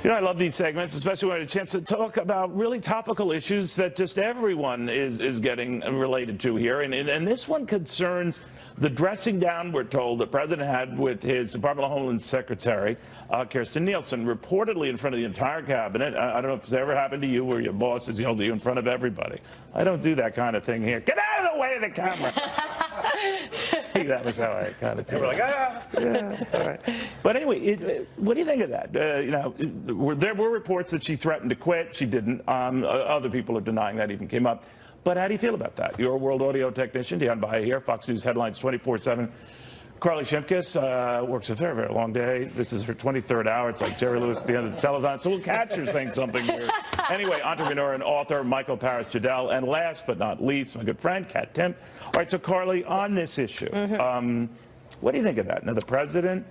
You know, I love these segments, especially when I have a chance to talk about really topical issues that just everyone is getting related to here. And this one concerns the dressing down, we're told, the president had with his Department of Homeland Secretary, Kirstjen Nielsen, reportedly in front of the entire cabinet. I don't know if it's ever happened to you where your boss has yelled at you in front of everybody. I don't do that kind of thing here. Get out of the way of the camera. See, that was how I kind of took it. We're like, ah. Yeah, all right. But anyway, what do you think of that? You know, there were reports that she threatened to quit. She didn't. Other people are denying that even came up. But how do you feel about that? You're a world audio technician, Dion Baia here, Fox News Headlines 24/7. Carley Shimkus works a very, very long day. This is her 23rd hour. It's like Jerry Lewis at the end of the telethon. So we'll catch her saying something weird. Anyway, entrepreneur and author Michael Parrish Dudell. And last but not least, my good friend, Katherine Timpf. All right, so Carley, on this issue, what do you think of that? Now, the president,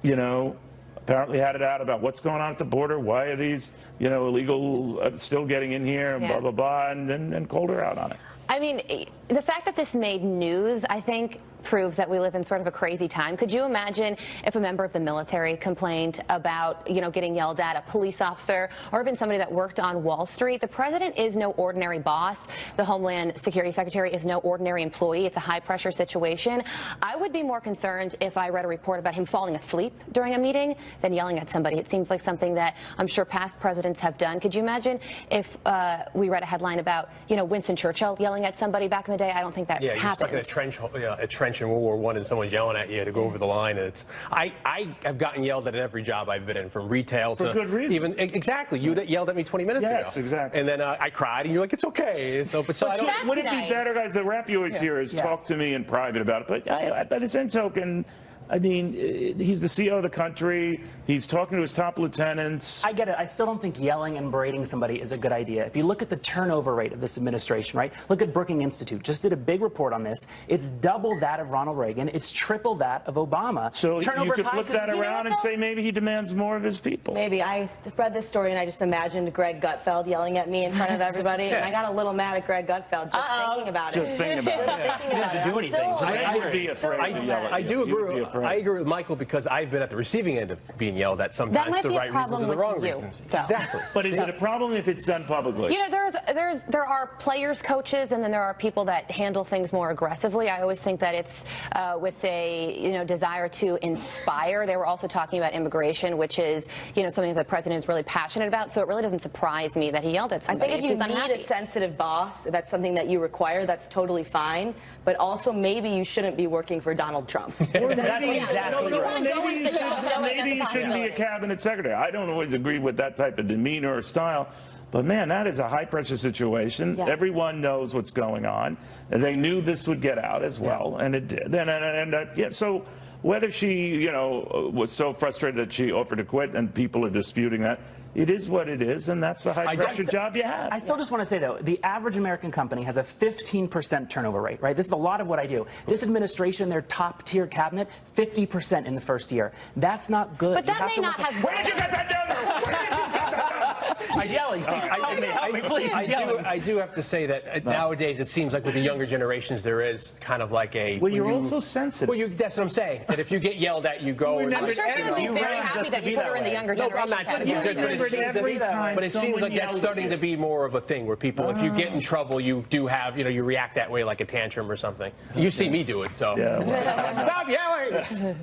you know, apparently had it out about what's going on at the border. Why are these, you know, illegals still getting in here and blah, blah, blah, and called her out on it. I mean, the fact that this made news, I think, proves that we live in sort of a crazy time. Could you imagine if a member of the military complained about, you know, getting yelled at, a police officer, or even somebody that worked on Wall Street? The president is no ordinary boss. The Homeland Security Secretary is no ordinary employee. It's a high-pressure situation. I would be more concerned if I read a report about him falling asleep during a meeting than yelling at somebody. It seems like something that I'm sure past presidents have done. Could you imagine if we read a headline about, you know, Winston Churchill yelling at somebody back in the day? I don't think that happened. Yeah, you're stuck in a trench in World War I and someone's yelling at you to go over the line. And it's I have gotten yelled at every job I've been in, from retail to good reason. Even exactly. You yelled at me 20 minutes ago. Yes, exactly. And then I cried, and you're like, it's okay. So, but I don't. Would it be better, guys? The rap you always hear is talk to me in private about it. But by the same token, I mean, he's the CEO of the country. He's talking to his top lieutenants. I get it. I still don't think yelling and berating somebody is a good idea. If you look at the turnover rate of this administration, right? Look at Brookings Institute. Just did a big report on this. It's double that of Ronald Reagan. It's triple that of Obama. So you could flip that around and say maybe he demands more of his people. Maybe. I read this story and I just imagined Greg Gutfeld yelling at me in front of everybody, and I got a little mad at Greg Gutfeld just thinking about it. Just thinking about it. You don't have to do anything. I would be afraid to yell at you. I do agree. I agree with Michael, because I've been at the receiving end of being yelled at sometimes for the right reasons and the wrong reasons. Exactly. But is it a problem if it's done publicly? You know, there are players, coaches, and then there are people that handle things more aggressively. I always think that it's with a desire to inspire. They were also talking about immigration, which is something that the president is really passionate about. So it really doesn't surprise me that he yelled at somebody. I think if you need a sensitive boss, that's something that you require. That's totally fine. But also, maybe you shouldn't be working for Donald Trump. That's exactly right. Maybe you shouldn't be a cabinet secretary. I don't always agree with that type of demeanor or style. But, man, that is a high-pressure situation. Yeah. Everyone knows what's going on. And they knew this would get out as well, and it did. And so whether she, was so frustrated that she offered to quit and people are disputing that, it is what it is, and that's the high-pressure job you have. I still just want to say, though, the average American company has a 15% turnover rate, right? This is a lot of what I do. This administration, their top-tier cabinet, 50% in the first year. That's not good. But that may not have... Where did you get that number? Where did you get that number? He's yelling. I do have to say that nowadays it seems like with the younger generations there is kind of like a... Well, you're also sensitive. Well, that's what I'm saying. That if you get yelled at, you go... I'm sure she would be very happy that you put her in the younger generation. No, I'm not. But it seems like that's starting to be more of a thing where people, if you get in trouble, you do have, you react that way like a tantrum or something. You see me do it, so... Stop yelling!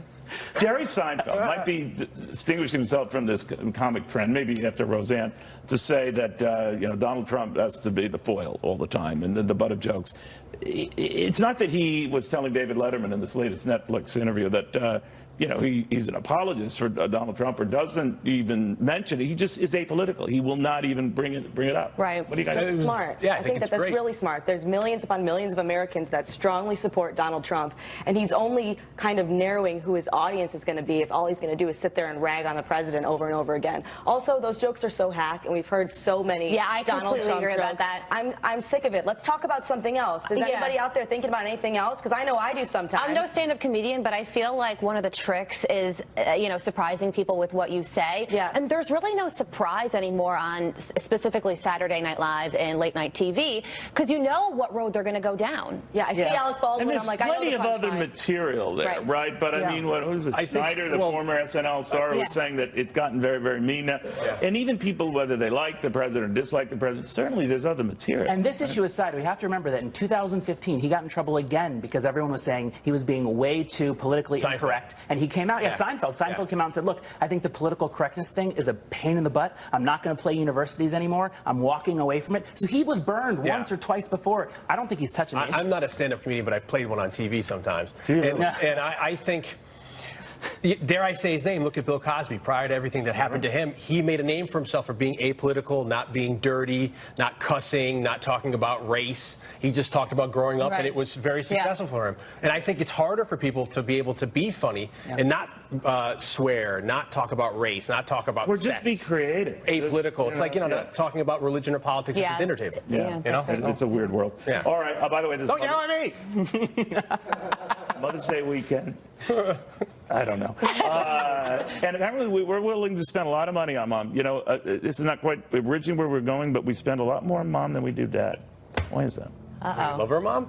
Jerry Seinfeld might be distinguishing himself from this comic trend, maybe after Roseanne, to say that Donald Trump has to be the foil all the time and the butt of jokes. It's not that he was telling David Letterman in this latest Netflix interview that he's an apologist for Donald Trump or doesn't even mention it. He just is apolitical. He will not even bring it up. Right. What do you guys think? That's smart. Yeah, I think that's really smart. There's millions upon millions of Americans that strongly support Donald Trump, and he's only kind of narrowing who his audience is going to be if all he's going to do is sit there and rag on the president over and over again. Also, those jokes are so hack, and we've heard so many I Donald completely Trump agree jokes. about that. I'm sick of it. Let's talk about something else. Is anybody out there thinking about anything else? Because I know I do sometimes. I'm no stand-up comedian, but I feel like one of the tricks is, surprising people with what you say. Yes. And there's really no surprise anymore on specifically Saturday Night Live and late night TV, because you know what road they're going to go down. Yeah, I see Alec Baldwin. And there's I'm like, plenty I know of other material there, right? But I mean, what was it? Snyder, the former SNL star, was saying that it's gotten very, very mean now. And even people, whether they like the president or dislike the president, certainly there's other material. And this issue aside, we have to remember that in 2015, he got in trouble again because everyone was saying he was being way too politically incorrect. And he came out, Seinfeld came out and said, look, I think the political correctness thing is a pain in the butt. I'm not going to play universities anymore. I'm walking away from it. So he was burned once or twice before. I don't think he's touching it. I'm not a stand-up comedian, but I played one on TV sometimes. And I think, dare I say his name, look at Bill Cosby. Prior to everything that happened to him, he made a name for himself for being apolitical, not being dirty, not cussing, not talking about race. He just talked about growing up, and it was very successful for him. And I think it's harder for people to be able to be funny and not swear, not talk about race, not talk about sex. Just be creative. Apolitical. It's like, not talking about religion or politics at the dinner table. It's a weird world. All right. By the way, this don't yell at me. Mother's Day weekend. I don't know. And apparently we're willing to spend a lot of money on Mom. This is not quite originally where we're going, but we spend a lot more on Mom than we do Dad. Why is that? Love her, Mom?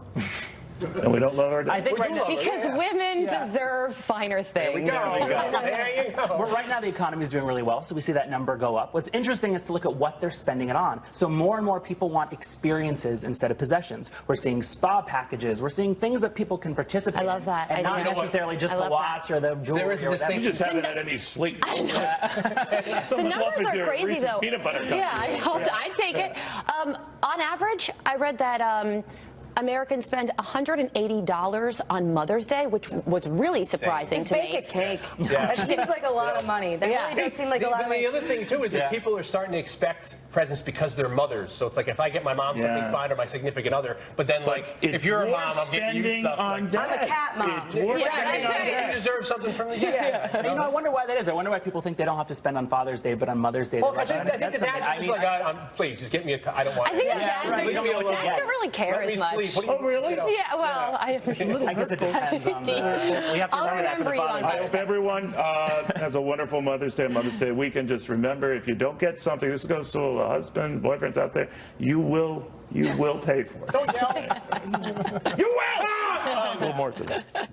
And we don't love our Dad? I think because women deserve finer things. There we go. There you go. Well, right now the economy is doing really well, so we see that number go up. What's interesting is to look at what they're spending it on. So more and more people want experiences instead of possessions. We're seeing spa packages. We're seeing things that people can participate in. I love that. And not necessarily just the watch or the jewelry. There is a distinction. You just haven't had any sleep. The numbers are crazy, though. I'd take it. On average, I read that Americans spend $180 on Mother's Day, which was really surprising to me. Bake a cake. That seems like a lot of money. That really does seem like a lot of money. The other thing, too, is that people are starting to expect presents because they're mothers. So it's like, if I get my mom something, fine, or my significant other. But then, if you're a mom, I'm getting you stuff. I'm a cat mom. You deserve something from the I wonder why that is. I wonder why people think they don't have to spend on Father's Day, but on Mother's Day. Well, I think the dad's just like, please, just get me I don't want it. I think the dads don't really care as much. Oh, really? Yeah, well, I guess it depends on we have to remember that for the Father's Day. I hope everyone has a wonderful Mother's Day weekend. Just remember, if you don't get something, this goes to a husband, boyfriends out there, you will pay for it. Don't yell. You will! A little more to that.